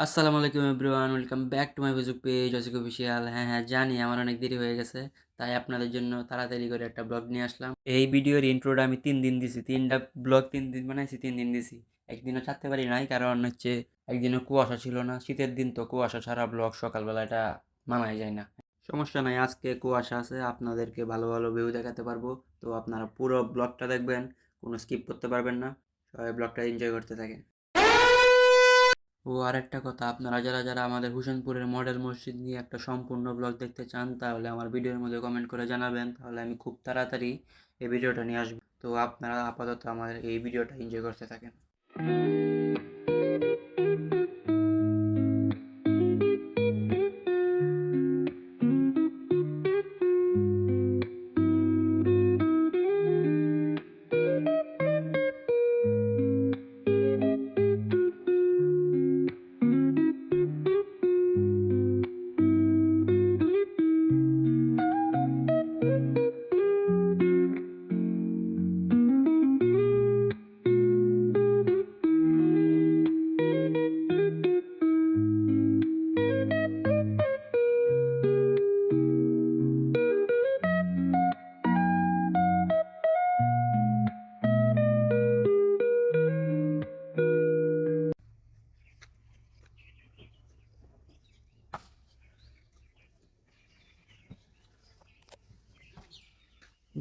আসসালামু আলাইকুম everyone, welcome back to my Facebook page অসিক অফিসিয়াল। হ্যাঁ হ্যাঁ, জানি আমার অনেক দেরি হয়ে গেছে, তাই আপনাদের জন্য তাড়াতাড়ি করে একটা ব্লগ নিয়ে আসলাম। এই ভিডিওর ইন্ট্রোটা আমি 3 দিন দিছি, 3টা ব্লগ 3 দিন বানাইছি, 3 দিন দিছি। একদিনও ছাড়তে পারি নাই, কারণ হচ্ছে একদিনও কুয়াশা ছিল না। শীতের দিন তো কুয়াশা ছাড়া ব্লগ সকালবেলা এটা মানাই যায় না। সমস্যা নাই, আজকে কুয়াশা আছে, আপনাদেরকে ভালো ভালো ভিউ দেখাতে পারবো। তো আপনারা পুরো ব্লগটা দেখবেন, কোনো স্কিপ করতে পারবেন না। সবাই ব্লগটা এনজয় করতে থাকেন। ও আরেকটা কথা, আপনারা যারা যারা আমাদের হোসেনপুরের মডেল মসজিদ নিয়ে একটা সম্পূর্ণ ব্লগ দেখতে চান, তাহলে আমার ভিডিওর মধ্যে কমেন্ট করে জানাবেন, তাহলে আমি খুব তাড়াতাড়ি এই ভিডিওটা নিয়ে আসবো। তো আপনারা আপাতত আমাদের এই ভিডিওটা এনজয় করতে থাকেন।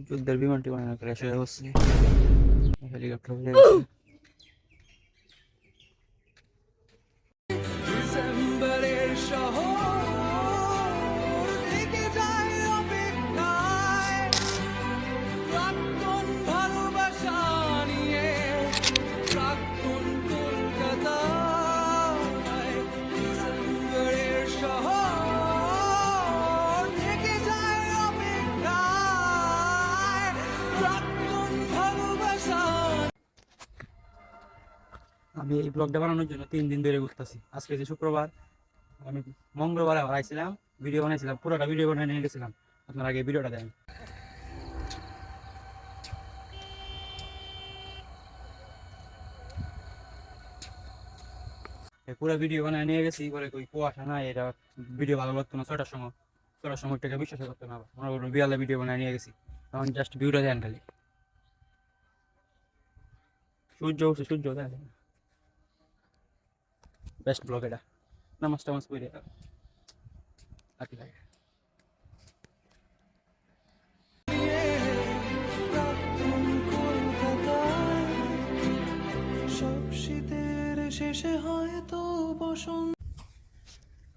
যুদ্ধের বিমানটি বানানো ক্র্যাশ হয়ে বসছে, হেলিকপ্টার উড়ে গেছে। ডিসেম্বরের শহর থেকে যায় অপেক্ষায়, প্রাক্তন ভালোবাসা নিয়ে প্রাক্তন কলকাতায়। ডিসেম্বরের শহর থেকে যায় অপেক্ষায়, প্রাক্তন ভালোবাসা। আমি এই ব্লগটা বানানোর জন্য 3 দিন ধরে ঘুরতেছি। আজকে যে শুক্রবার, আমি মঙ্গলবার আবার আইছিলাম, ভিডিও বানাইছিলাম, পুরোটা ভিডিও বানিয়ে নিয়ে গেছিলাম। আপনারা আগে ভিডিওটা দেন। পুরো ভিডিও বানায় নিয়ে গেছি, পরে কই কুয়াশা নাই, এটা ভিডিও ভালো লাগতো না। 6টার সময় থেকে বিশ্বাস করতো না, মনে করো বিয়ালে ভিডিও বানায় নিয়ে গেছি। এখন জাস্ট ভিউটা দেন খালি, সূর্য উঠছে, সূর্য দেখেন। বেস্ট ব্লগ এটা। নামাজ টামাজ পড়ে আর কি লাগে। প্রাক্তন কলকাতায় সব শীতের শেষে হয়তো বসন্ত।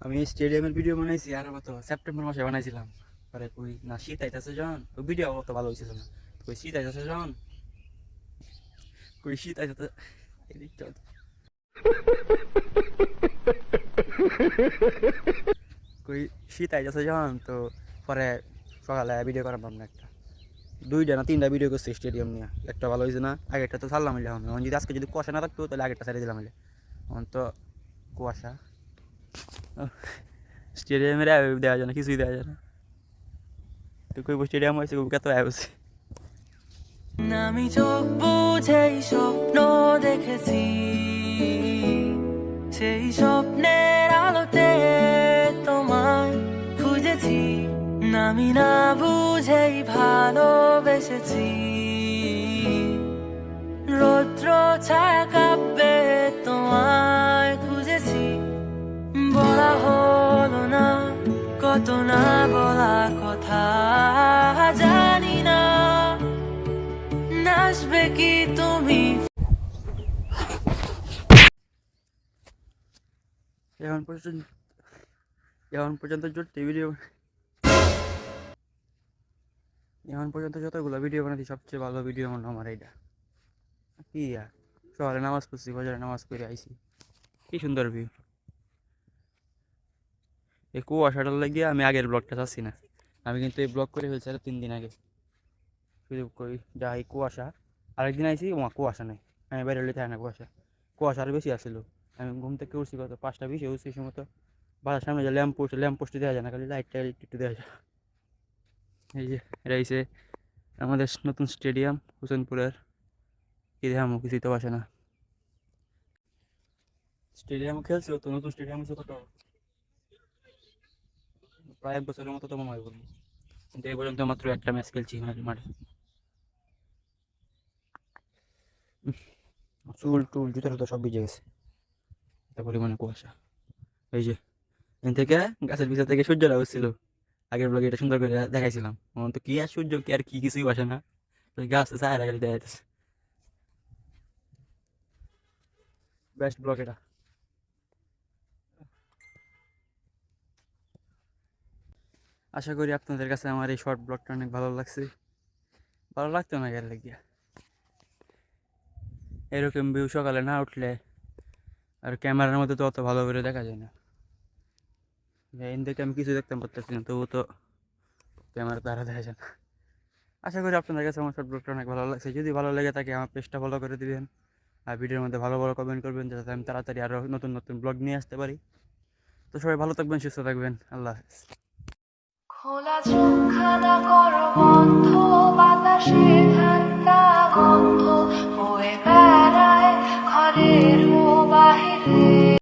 আমি স্টেডিয়ামের ভিডিও বানাইছি আর কত সেপ্টেম্বর মাসে বানাইছিলাম। পরে কই না শীত আইতাছে যখন, ওই ভিডিও অত ভালো হয়েছিল না। কই শীত আইতাছে যখন, কই শীত আইতাছে, এদিকটা কই শীত আইতাছে যখন, তো পরে সকালে ভিডিও করা পারলাম না। একটা 2টা না 3টা ভিডিও করছি স্টেডিয়াম নিয়ে, একটা ভালো হয়েছে না। আগেরটা তো ছাড়লাম মিলে, এখন এখন যদি আজকে যদি কুয়াশা না থাকতো তাহলে আগেরটা ছেড়ে দিলাম মিলে। এখন তো কুয়াশা, স্টেডিয়ামের দেওয়া যায় না, কিছুই দেওয়া যায় না। তো কই স্টেডিয়াম হয়েছে, কত আয়। আমি চোখ বুঝেই স্বপ্ন দেখেছি, সেই স্বপ্নের আলোতে তোমায় খুঁজেছি। আমি না বুঝেই ভালোবেসেছি, রৌদ্র ছায়া কাব্যে তোমায় খুঁজেছি। বলা হলো না কত না বলা কথা, জানি না নাচবে কি তুমি। এখন পর্যন্ত এখন পর্যন্ত যতগুলো ভিডিও বানাচ্ছি, সবচেয়ে ভালো ভিডিও মনে হয় আমার এইটা। কি আর, শহরে নামাজ পড়ছি, বাজারে নামাজ পড়ে আইছি, কি সুন্দর ভিউ। এই কুয়াশাটার লাগিয়ে আমি আগের ব্লগটা চাচ্ছি না। আমি কিন্তু এই ব্লগ করে ফেলছি আর 3 দিন আগে। শুধু কই যাই কুয়াশা, আরেকদিন আইছি ও কুয়াশা নেই। আমি বাইরে হলে থাকে না কুয়াশা, কুয়াশা আরও বেশি আসছিল। আমি ঘুম থেকে উঠছি কত 5টা 20-এ উঠছি সময়। তো বাসার সামনে যে ল্যাম্প পোস্টে দেওয়া যায় না, খালি লাইটটা একটু দেওয়া যায়। এই যে এটা হইছে আমাদের নতুন স্টেডিয়াম হোসেনপুরের। কি দেখামো, কিছুই তো আসে না। স্টেডিয়াম খেলছে তো, নতুন স্টেডিয়াম হচ্ছে কত, প্রায় 1 বছরের মতো তো মনে হয় বলবো, কিন্তু এই পর্যন্ত মাত্র একটা ম্যাচ খেলছি মাঠে। চুল টুল জুতো টুতো সব ভিজে গেছে, এত পরিমাণে কুয়াশা। এই যে এখান থেকে গাছের পিছন থেকে সূর্যটা হচ্ছিল, আগের ব্লগে এটা সুন্দর করে দেখাইছিলাম। এখন তো কি আর সূর্য কি আর কি কিছুই বাসে না, ওই গাছ ছায়া লাগাই দেখা যাচ্ছে। বেস্ট ব্লগ এটা। আশা করি আপনাদের কাছে আমার এই শর্ট ব্লগটা অনেক ভালো লাগছে। ভালো লাগতো না গেলে গিয়া, এরকম ভিউ সকালে না উঠলে আর ক্যামেরার মধ্যে তো অত ভালো করে দেখা যায় না। এখান থেকে আমি কিছু দেখতে পারতেছি না, তবু তো ক্যামেরা দ্বারা দেখা যায় না। আশা করি আপনাদের কাছে আমার শর্ট ব্লগটা অনেক ভালো লাগছে। যদি ভালো লেগে থাকে আমার পেজটা ফলো করে দিবেন, আর ভিডিওর মধ্যে ভালো ভালো কমেন্ট করবেন, যাতে আমি তাড়াতাড়ি আরও নতুন নতুন ব্লগ নিয়ে আসতে পারি। তো সবাই ভালো থাকবেন, সুস্থ থাকবেন, আল্লাহ হাফেজ। খোলা চোখ খানা করো বন্ধ